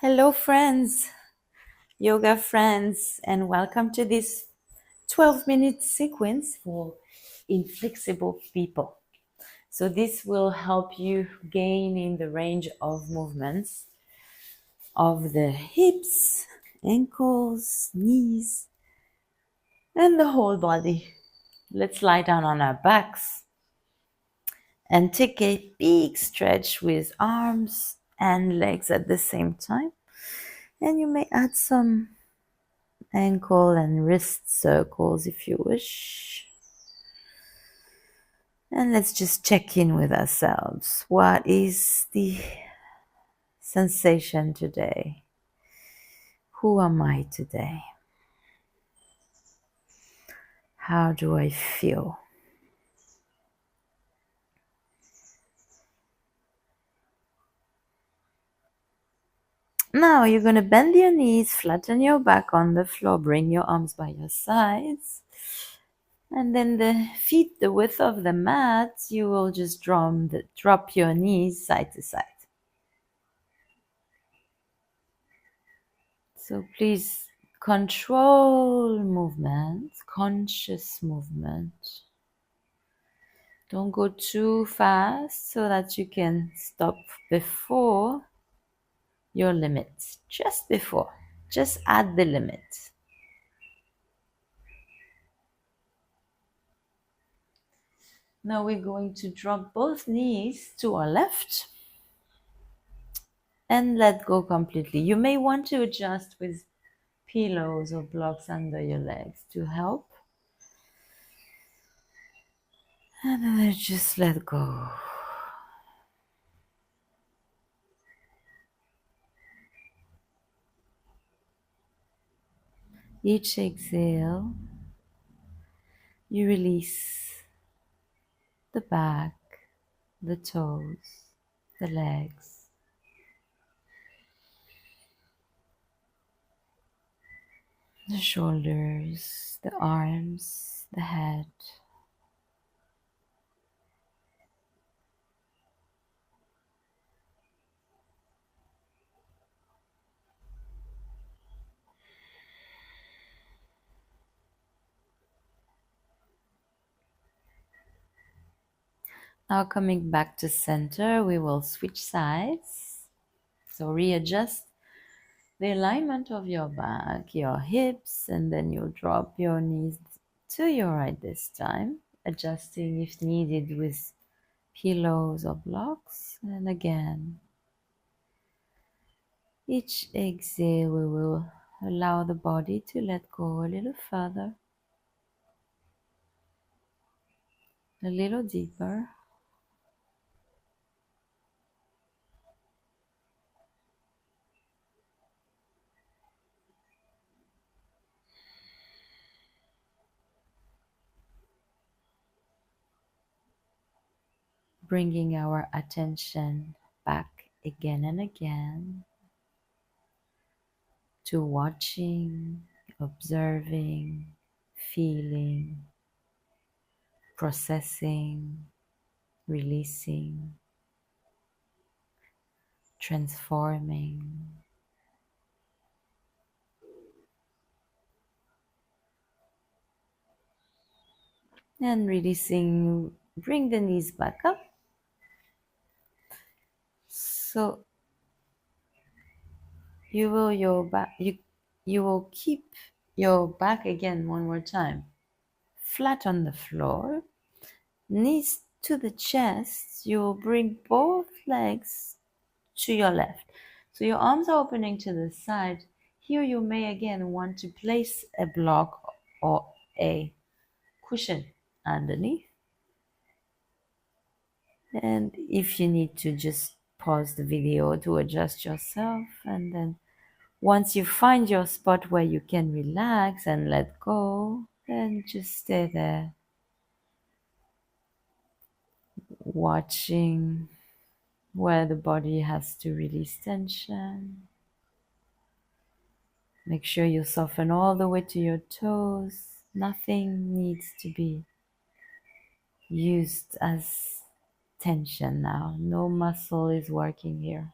Hello, friends, yoga friends, and welcome to this 12-minute sequence for inflexible people. So, this will help you gain in the range of movements of the hips, ankles, knees, and the whole body. Let's lie down on our backs and take a big stretch with arms and legs at the same time. And you may add some ankle and wrist circles if you wish. And let's just check in with ourselves. What is the sensation today? Who am I today? How do I feel? Now you're going to bend your knees, flatten your back on the floor, bring your arms by your sides. And then the feet, the width of the mat, you will just drop your knees side to side. So please control movement, conscious movement. Don't go too fast so that you can stop before your limit. Just before. Just at the limit. Now we're going to drop both knees to our left and let go completely. You may want to adjust with pillows or blocks under your legs to help. And then just let go. Each exhale, you release the back, the toes, the legs, the shoulders, the arms, the head. Now coming back to center, we will switch sides. So readjust the alignment of your back, your hips, and then you drop your knees to your right this time, adjusting if needed with pillows or blocks. And again, each exhale we will allow the body to let go a little further, a little deeper. Bringing our attention back again and again to watching, observing, feeling, processing, releasing, transforming. And releasing, bring the knees back up. So you will keep your back again one more time. Flat on the floor, knees to the chest. You will bring both legs to your left. So your arms are opening to the side. Here you may again want to place a block or a cushion underneath. And if you need to, just pause the video to adjust yourself. And then once you find your spot where you can relax and let go, then just stay there, watching where the body has to release tension. Make sure you soften all the way to your toes. Nothing needs to be used as tension now. No muscle is working here.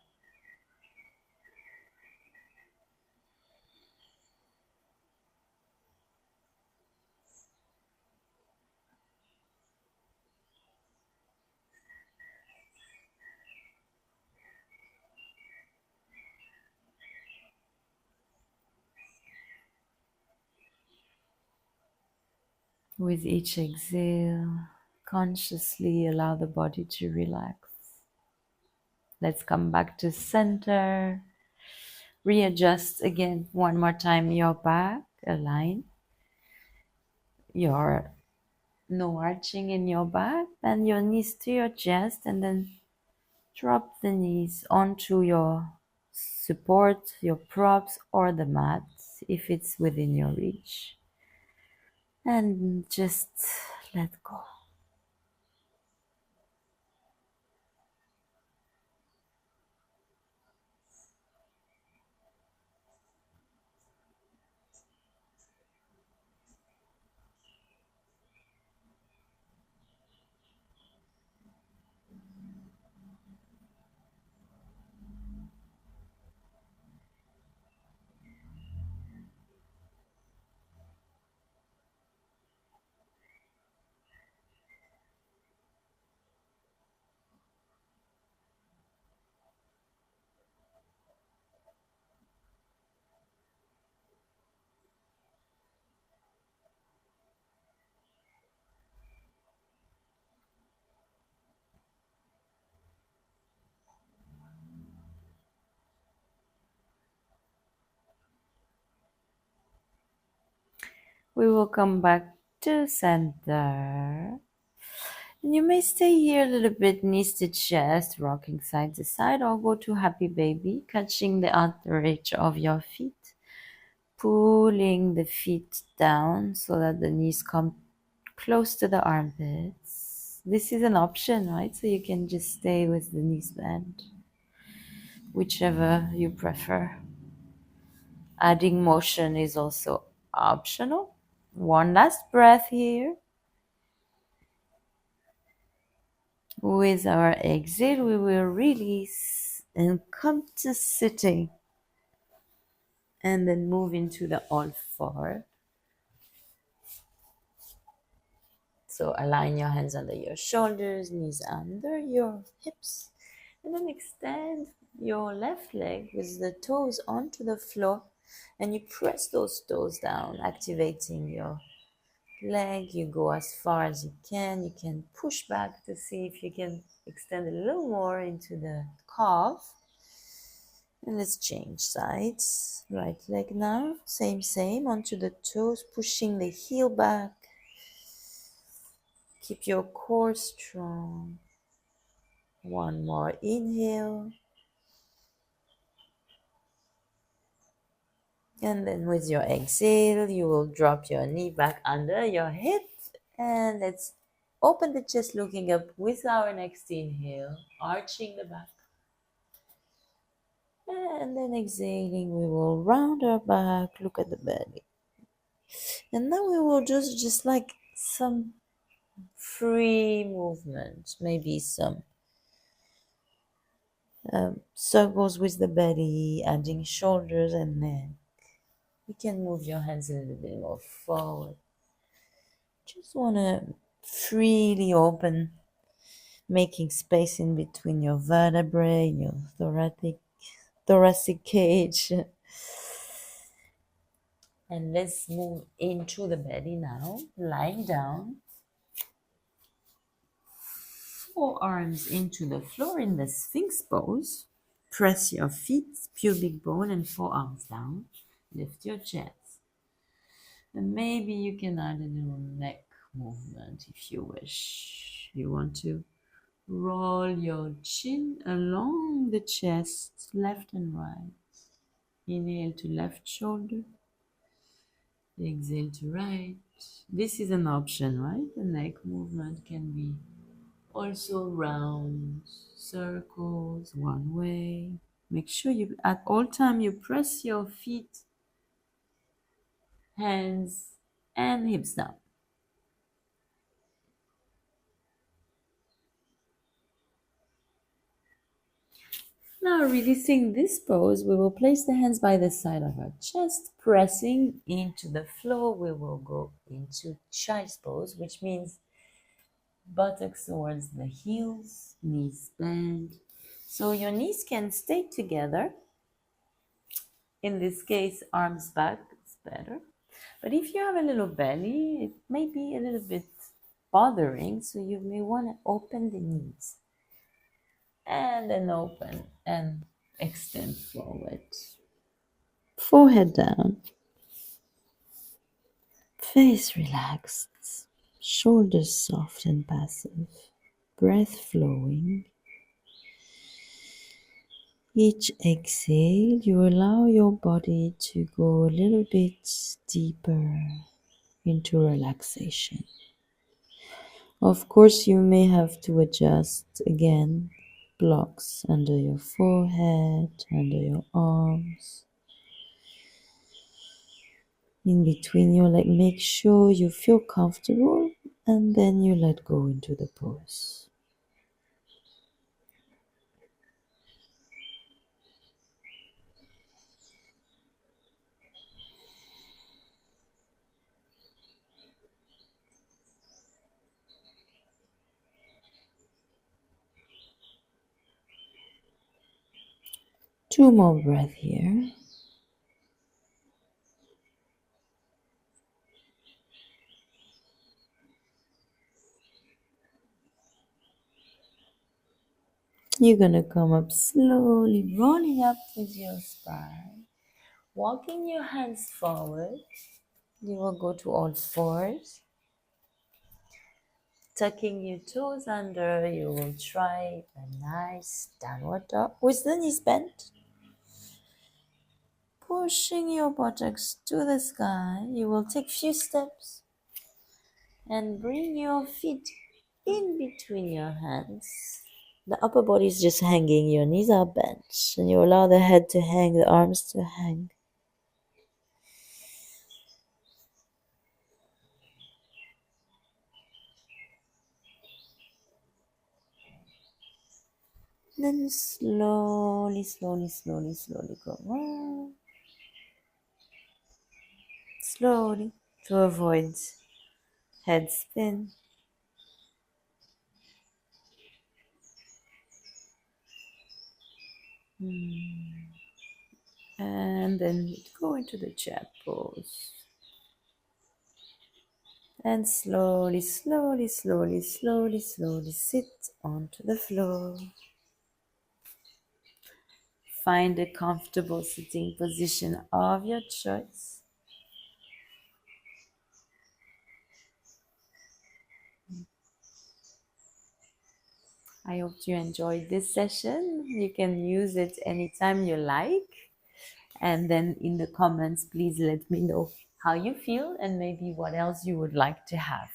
With each exhale, consciously allow the body to relax. Let's come back to center. Readjust again one more time your back, align your no arching in your back, bend your knees to your chest, and then drop the knees onto your support, your props, or the mat if it's within your reach. And just let go. We will come back to center. And you may stay here a little bit, knees to chest, rocking side to side, or go to happy baby, catching the outer edge of your feet, pulling the feet down so that the knees come close to the armpits. This is an option, right? So you can just stay with the knees bent, whichever you prefer. Adding motion is also optional. One last breath here. With our exhale, we will release and come to sitting. And then move into the all four. So align your hands under your shoulders, knees under your hips. And then extend your left leg with the toes onto the floor. And you press those toes down, activating your leg. You go as far as you can. You can push back to see if you can extend a little more into the calf. And let's change sides. Right leg now, same, onto the toes, pushing the heel back. Keep your core strong. One more inhale. And then with your exhale, you will drop your knee back under your hip. And let's open the chest looking up with our next inhale, arching the back. And then exhaling, we will round our back, look at the belly. And then we will just like some free movement, maybe some circles with the belly, adding shoulders and neck. You can move your hands a little bit more forward. Just want to freely open, making space in between your vertebrae, your thoracic cage. And let's move into the belly now, lying down. Forearms into the floor in the Sphinx pose. Press your feet, pubic bone, and forearms down. Lift your chest. And maybe you can add a little neck movement if you wish. You want to roll your chin along the chest, left and right. Inhale to left shoulder. Exhale to right. This is an option, right? The neck movement can be also rounds, circles, one way. Make sure you, at all time, you press your feet, hands, and hips down. Now, releasing this pose, we will place the hands by the side of our chest, pressing into the floor. We will go into child's pose, which means buttocks towards the heels, knees bend. So your knees can stay together. In this case, arms back is better. But if you have a little belly, it may be a little bit bothering, so you may want to open the knees and then open and extend forward. Forehead down, face relaxed, shoulders soft and passive, breath flowing. Each exhale, you allow your body to go a little bit deeper into relaxation. Of course, you may have to adjust again blocks under your forehead, under your arms, in between your legs. Make sure you feel comfortable and then you let go into the pose. Two more breaths here. You're gonna come up slowly, rolling up with your spine, walking your hands forward. You will go to all fours, tucking your toes under. You will try a nice downward dog with the knees bent, pushing your buttocks to the sky. You will take few steps and bring your feet in between your hands. The upper body is just hanging, your knees are bent, and you allow the head to hang, the arms to hang. Then slowly, slowly, slowly, slowly go round. Slowly, to avoid head spin. And then go into the chair pose. And slowly, slowly, slowly, slowly, slowly sit onto the floor. Find a comfortable sitting position of your choice. I hope you enjoyed this session. You can use it anytime you like. And then in the comments, please let me know how you feel and maybe what else you would like to have.